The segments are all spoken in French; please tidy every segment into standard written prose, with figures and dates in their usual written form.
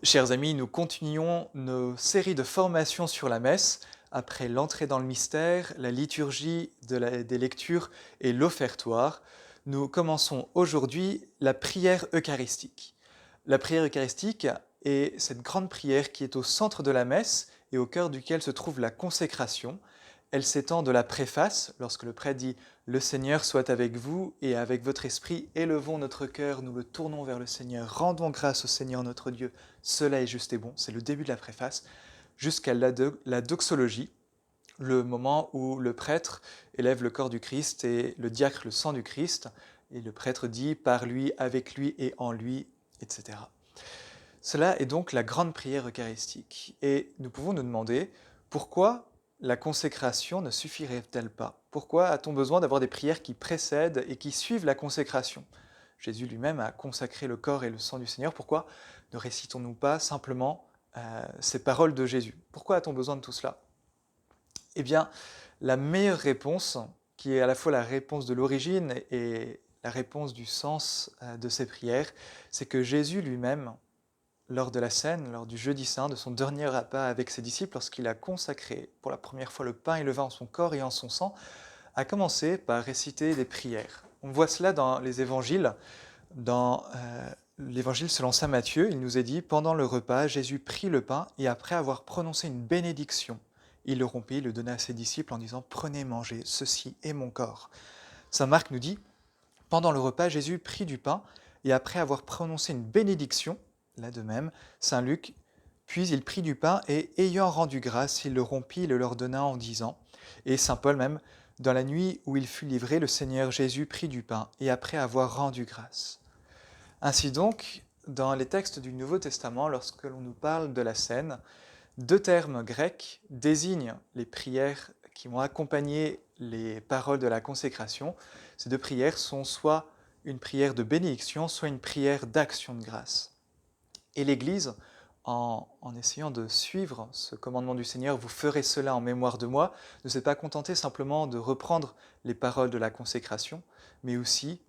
Chers amis, nous continuons nos séries de formations sur la messe après l'entrée dans le mystère, la liturgie des lectures et l'offertoire. Nous commençons aujourd'hui la prière eucharistique. La prière eucharistique est cette grande prière qui est au centre de la messe et au cœur duquel se trouve la consécration. Elle s'étend de la préface, lorsque le prêtre dit le Seigneur soit avec vous et avec votre esprit, élevons notre cœur, nous le tournons vers le Seigneur, rendons grâce au Seigneur notre Dieu, cela est juste et bon, c'est le début de la préface, jusqu'à la doxologie, le moment où le prêtre élève le corps du Christ et le diacre le sang du Christ, et le prêtre dit par lui, avec lui et en lui, etc. Cela est donc la grande prière eucharistique. Et nous pouvons nous demander pourquoi la consécration ne suffirait-elle pas? Pourquoi a-t-on besoin d'avoir des prières qui précèdent et qui suivent la consécration? Jésus lui-même a consacré le corps et le sang du Seigneur. Pourquoi ne récitons-nous pas simplement ces paroles de Jésus? Pourquoi a-t-on besoin de tout cela? Eh bien, la meilleure réponse, qui est à la fois la réponse de l'origine et la réponse du sens de ces prières, c'est que Jésus lui-même, lors de la scène, lors du jeudi saint, de son dernier repas avec ses disciples, lorsqu'il a consacré pour la première fois le pain et le vin en son corps et en son sang, a commencé par réciter des prières. On voit cela dans les évangiles. Dans l'évangile selon saint Matthieu, il nous est dit, pendant le repas, Jésus prit le pain et après avoir prononcé une bénédiction, il le rompit, le donna à ses disciples en disant, prenez, mangez, ceci est mon corps. Saint Marc nous dit, pendant le repas, Jésus prit du pain et après avoir prononcé une bénédiction, là de même, Saint Luc, puis il prit du pain et ayant rendu grâce, il le rompit et le leur donna en disant, et Saint Paul même, dans la nuit où il fut livré, le Seigneur Jésus prit du pain et après avoir rendu grâce. Ainsi donc, dans les textes du Nouveau Testament, lorsque l'on nous parle de la scène, deux termes grecs désignent les prières qui vont accompagner les paroles de la consécration. Ces deux prières sont soit une prière de bénédiction, soit une prière d'action de grâce. Et l'Église, en essayant de suivre ce commandement du Seigneur, vous ferez cela en mémoire de moi, ne s'est pas contentée simplement de reprendre les paroles de la consécration, mais aussi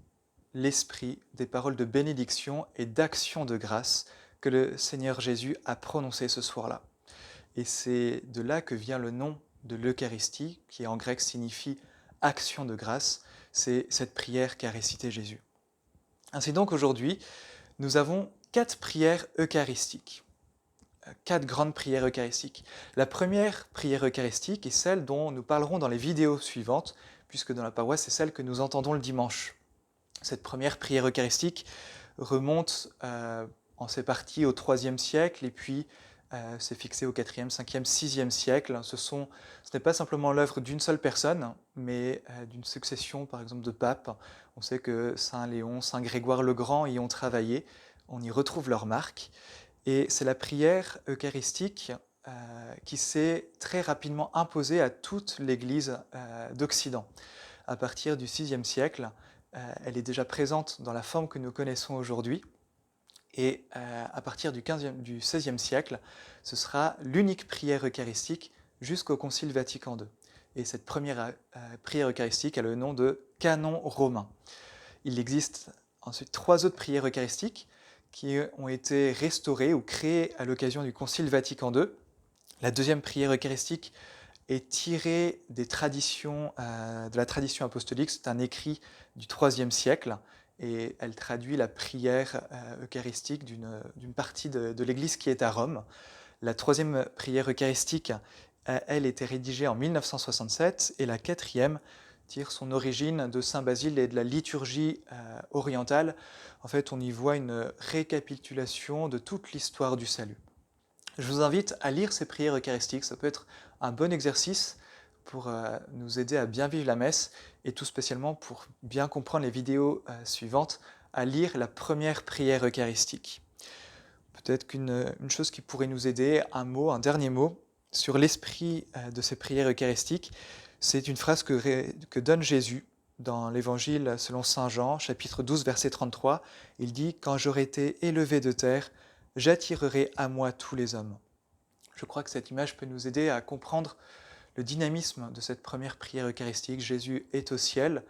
l'esprit des paroles de bénédiction et d'action de grâce que le Seigneur Jésus a prononcées ce soir-là. Et c'est de là que vient le nom de l'Eucharistie, qui en grec signifie action de grâce. C'est cette prière qu'a récité Jésus. Ainsi donc aujourd'hui, nous avons 4 prières eucharistiques, 4 grandes prières eucharistiques. La première prière eucharistique est celle dont nous parlerons dans les vidéos suivantes, puisque dans la paroisse, c'est celle que nous entendons le dimanche. Cette première prière eucharistique remonte en ses parties au IIIe siècle et puis c'est fixé au IVe, Ve, VIe siècle. Ce n'est pas simplement l'œuvre d'une seule personne, mais d'une succession, par exemple, de papes. On sait que Saint Léon, Saint Grégoire le Grand y ont travaillé. On y retrouve leur marque. Et c'est la prière eucharistique qui s'est très rapidement imposée à toute l'Église d'Occident. À partir du VIe siècle, elle est déjà présente dans la forme que nous connaissons aujourd'hui. Et à partir du XVIe siècle, ce sera l'unique prière eucharistique jusqu'au Concile Vatican II. Et cette première prière eucharistique a le nom de canon romain. Il existe ensuite 3 autres prières eucharistiques qui ont été restaurées ou créées à l'occasion du Concile Vatican II. La deuxième prière eucharistique est tirée des traditions, de la tradition apostolique. C'est un écrit du IIIe siècle et elle traduit la prière eucharistique d'une partie de l'Église qui est à Rome. La troisième prière eucharistique, elle, était rédigée en 1967 et la quatrième tire son origine de Saint Basile et de la liturgie orientale. En fait, on y voit une récapitulation de toute l'histoire du salut. Je vous invite à lire ces prières eucharistiques, ça peut être un bon exercice pour nous aider à bien vivre la messe et tout spécialement pour bien comprendre les vidéos suivantes, à lire la première prière eucharistique. Peut-être qu'une chose qui pourrait nous aider, un dernier mot, sur l'esprit de ces prières eucharistiques, c'est une phrase que donne Jésus dans l'Évangile selon Saint Jean, chapitre 12, verset 33. Il dit « Quand j'aurai été élevé de terre, j'attirerai à moi tous les hommes ». Je crois que cette image peut nous aider à comprendre le dynamisme de cette première prière eucharistique. Jésus est au ciel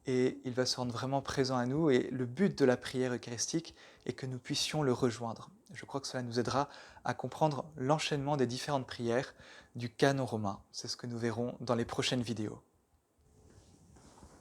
et il va se rendre vraiment présent à nous et le but de la prière eucharistique est que nous puissions le rejoindre. Je crois que cela nous aidera à comprendre l'enchaînement des différentes prières du canon romain. C'est ce que nous verrons dans les prochaines vidéos.